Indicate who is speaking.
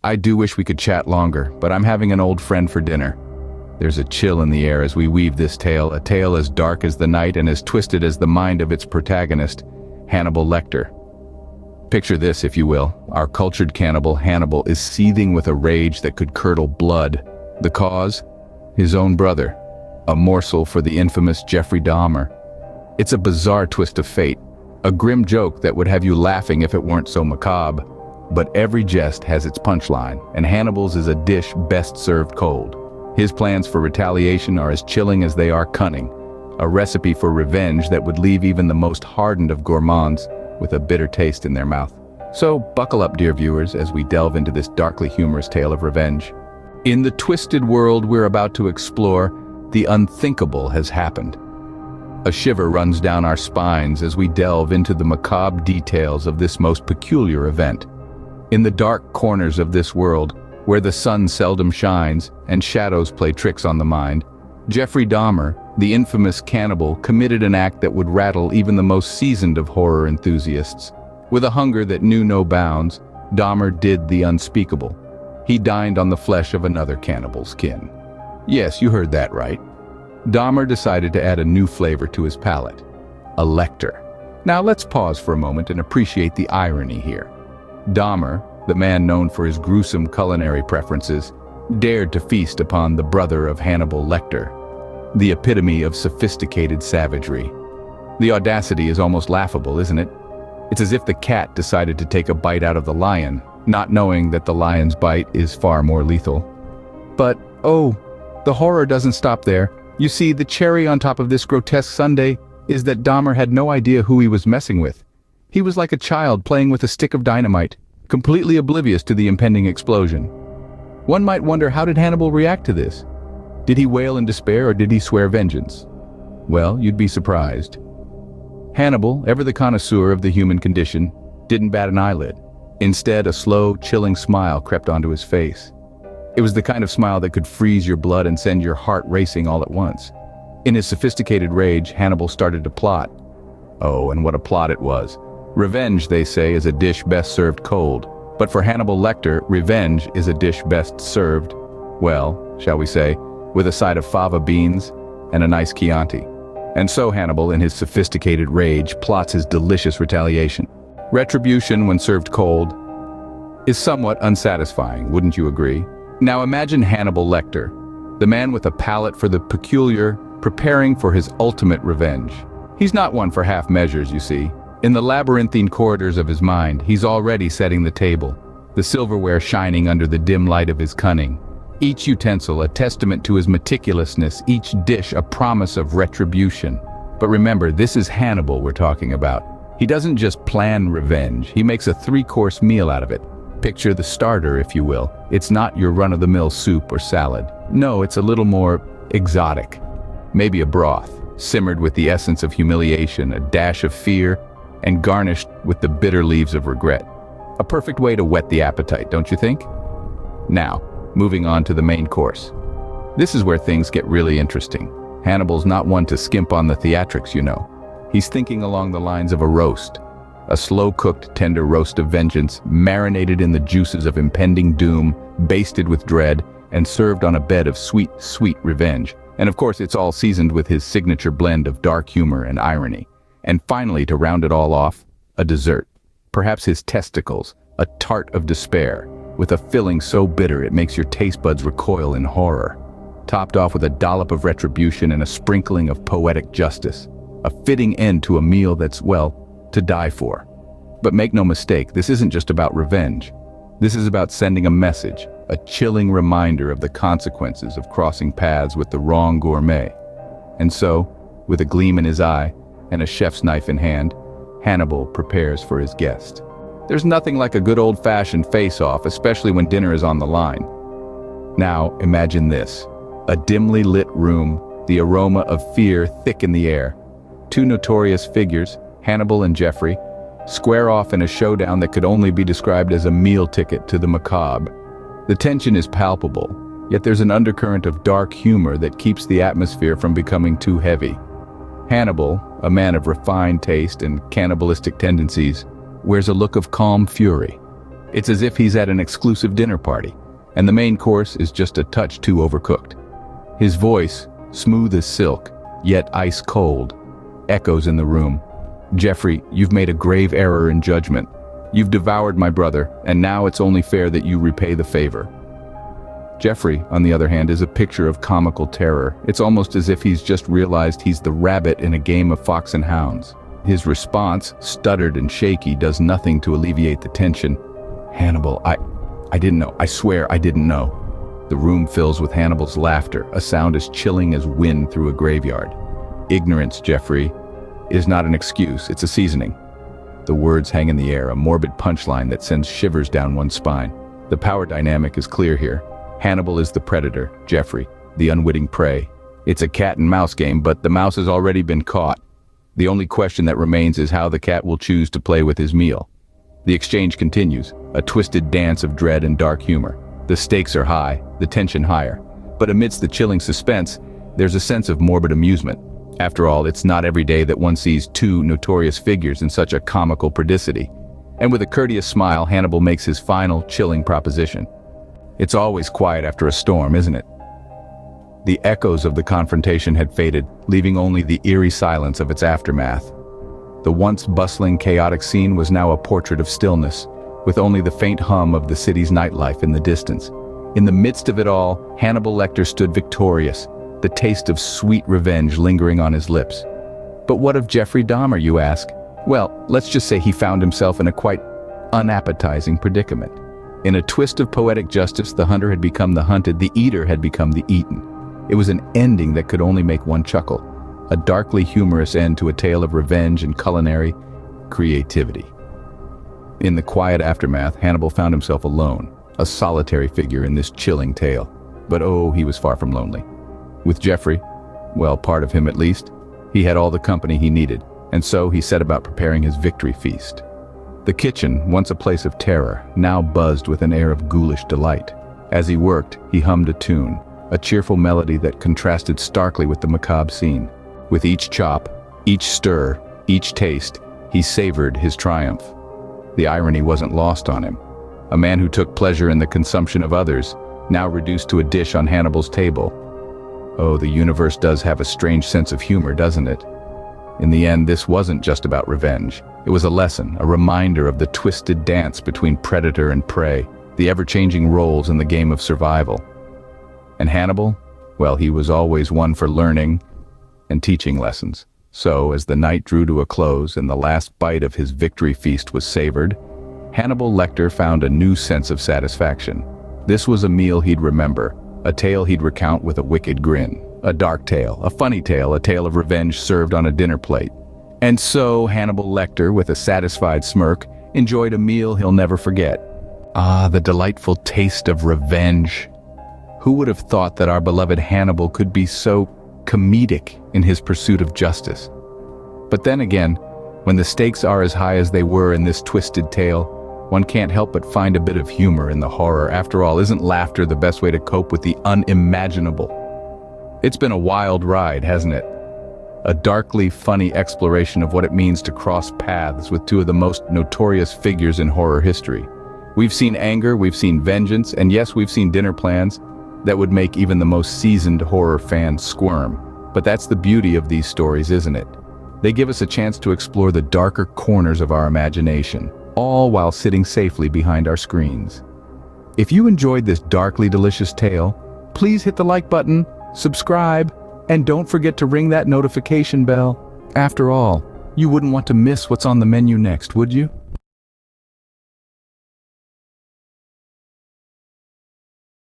Speaker 1: I do wish we could chat longer, but I'm having an old friend for dinner. There's a chill in the air as we weave this tale, a tale as dark as the night and as twisted as the mind of its protagonist, Hannibal Lecter. Picture this, if you will. Our cultured cannibal, Hannibal, is seething with a rage that could curdle blood. The cause? His own brother, a morsel for the infamous Jeffrey Dahmer. It's a bizarre twist of fate, a grim joke that would have you laughing if it weren't so macabre. But every jest has its punchline, and Hannibal's is a dish best served cold. His plans for retaliation are as chilling as they are cunning, a recipe for revenge that would leave even the most hardened of gourmands with a bitter taste in their mouth. So buckle up, dear viewers, as we delve into this darkly humorous tale of revenge. In the twisted world we're about to explore, the unthinkable has happened. A shiver runs down our spines as we delve into the macabre details of this most peculiar event. In the dark corners of this world, where the sun seldom shines and shadows play tricks on the mind, Jeffrey Dahmer, the infamous cannibal, committed an act that would rattle even the most seasoned of horror enthusiasts. With a hunger that knew no bounds, Dahmer did the unspeakable. He dined on the flesh of another cannibal's kin. Yes, you heard that right. Dahmer decided to add a new flavor to his palate, a LECTER. Now let's pause for a moment and appreciate the irony here. Dahmer, the man known for his gruesome culinary preferences, dared to feast upon the brother of Hannibal Lecter, the epitome of sophisticated savagery. The audacity is almost laughable, isn't it? It's as if the cat decided to take a bite out of the lion, not knowing that the lion's bite is far more lethal. But, oh, the horror doesn't stop there. You see, the cherry on top of this grotesque sundae is that Dahmer had no idea who he was messing with. He was like a child playing with a stick of dynamite, completely oblivious to the impending explosion. One might wonder, how did Hannibal react to this? Did he wail in despair or did he swear vengeance? Well, you'd be surprised. Hannibal, ever the connoisseur of the human condition, didn't bat an eyelid. Instead, a slow, chilling smile crept onto his face. It was the kind of smile that could freeze your blood and send your heart racing all at once. In his sophisticated rage, Hannibal started to plot. Oh, and what a plot it was. Revenge, they say, is a dish best served cold. But for Hannibal Lecter, revenge is a dish best served, well, shall we say, with a side of fava beans and a nice Chianti. And so Hannibal, in his sophisticated rage, plots his delicious retaliation. Retribution, when served cold, is somewhat unsatisfying, wouldn't you agree? Now imagine Hannibal Lecter, the man with a palate for the peculiar, preparing for his ultimate revenge. He's not one for half measures, you see. In the labyrinthine corridors of his mind, he's already setting the table, the silverware shining under the dim light of his cunning. Each utensil a testament to his meticulousness, each dish a promise of retribution. But remember, this is Hannibal we're talking about. He doesn't just plan revenge, he makes a three-course meal out of it. Picture the starter, if you will. It's not your run-of-the-mill soup or salad. No, it's a little more exotic. Maybe a broth, simmered with the essence of humiliation, a dash of fear, and garnished with the bitter leaves of regret. A perfect way to whet the appetite, don't you think? Now, moving on to the main course. This is where things get really interesting. Hannibal's not one to skimp on the theatrics, you know. He's thinking along the lines of a roast. A slow-cooked, tender roast of vengeance, marinated in the juices of impending doom, basted with dread, and served on a bed of sweet, sweet revenge. And of course, it's all seasoned with his signature blend of dark humor and irony. And finally, to round it all off, a dessert. Perhaps his testicles, a tart of despair, with a filling so bitter it makes your taste buds recoil in horror. Topped off with a dollop of retribution and a sprinkling of poetic justice. A fitting end to a meal that's, well, to die for. But make no mistake, this isn't just about revenge. This is about sending a message, a chilling reminder of the consequences of crossing paths with the wrong gourmet. And so, with a gleam in his eye and a chef's knife in hand, Hannibal prepares for his guest. There's nothing like a good old-fashioned face-off, especially when dinner is on the line. Now, imagine this. A dimly lit room, the aroma of fear thick in the air. Two notorious figures, Hannibal and Jeffrey, square off in a showdown that could only be described as a meal ticket to the macabre. The tension is palpable, yet there's an undercurrent of dark humor that keeps the atmosphere from becoming too heavy. Hannibal, a man of refined taste and cannibalistic tendencies, wears a look of calm fury. It's as if he's at an exclusive dinner party, and the main course is just a touch too overcooked. His voice, smooth as silk, yet ice cold, echoes in the room. "Jeffrey, you've made a grave error in judgment. You've devoured my brother, and now it's only fair that you repay the favor." Jeffrey, on the other hand, is a picture of comical terror. It's almost as if he's just realized he's the rabbit in a game of fox and hounds. His response, stuttered and shaky, does nothing to alleviate the tension. "Hannibal, I didn't know. I swear I didn't know." The room fills with Hannibal's laughter, a sound as chilling as wind through a graveyard. "Ignorance, Jeffrey, is not an excuse, it's a seasoning." The words hang in the air, a morbid punchline that sends shivers down one's spine. The power dynamic is clear here. Hannibal is the predator, Jeffrey, the unwitting prey. It's a cat and mouse game, but the mouse has already been caught. The only question that remains is how the cat will choose to play with his meal. The exchange continues, a twisted dance of dread and dark humor. The stakes are high, the tension higher. But amidst the chilling suspense, there's a sense of morbid amusement. After all, it's not every day that one sees two notorious figures in such a comical perdicity. And with a courteous smile, Hannibal makes his final, chilling proposition. It's always quiet after a storm, isn't it? The echoes of the confrontation had faded, leaving only the eerie silence of its aftermath. The once bustling, chaotic scene was now a portrait of stillness, with only the faint hum of the city's nightlife in the distance. In the midst of it all, Hannibal Lecter stood victorious, the taste of sweet revenge lingering on his lips. But what of Jeffrey Dahmer, you ask? Well, let's just say he found himself in a quite unappetizing predicament. In a twist of poetic justice, the hunter had become the hunted, the eater had become the eaten. It was an ending that could only make one chuckle, a darkly humorous end to a tale of revenge and culinary creativity. In the quiet aftermath, Hannibal found himself alone, a solitary figure in this chilling tale. But oh, he was far from lonely. With Jeffrey, well, part of him at least, he had all the company he needed, and so he set about preparing his victory feast. The kitchen, once a place of terror, now buzzed with an air of ghoulish delight. As he worked, he hummed a tune, a cheerful melody that contrasted starkly with the macabre scene. With each chop, each stir, each taste, he savored his triumph. The irony wasn't lost on him. A man who took pleasure in the consumption of others, now reduced to a dish on Hannibal's table. Oh, the universe does have a strange sense of humor, doesn't it? In the end, this wasn't just about revenge. It was a lesson, a reminder of the twisted dance between predator and prey, the ever-changing roles in the game of survival. And Hannibal? Well, he was always one for learning and teaching lessons. So, as the night drew to a close and the last bite of his victory feast was savored, Hannibal Lecter found a new sense of satisfaction. This was a meal he'd remember, a tale he'd recount with a wicked grin. A dark tale, a funny tale, a tale of revenge served on a dinner plate. And so Hannibal Lecter, with a satisfied smirk, enjoyed a meal he'll never forget. Ah, the delightful taste of revenge. Who would have thought that our beloved Hannibal could be so comedic in his pursuit of justice? But then again, when the stakes are as high as they were in this twisted tale, one can't help but find a bit of humor in the horror. After all, isn't laughter the best way to cope with the unimaginable? It's been a wild ride, hasn't it? A darkly funny exploration of what it means to cross paths with two of the most notorious figures in horror history. We've seen anger, we've seen vengeance, and yes, we've seen dinner plans that would make even the most seasoned horror fan squirm. But that's the beauty of these stories, isn't it? They give us a chance to explore the darker corners of our imagination, all while sitting safely behind our screens. If you enjoyed this darkly delicious tale, please hit the like button, subscribe, and don't forget to ring that notification bell. After all, you wouldn't want to miss what's on the menu next, would you?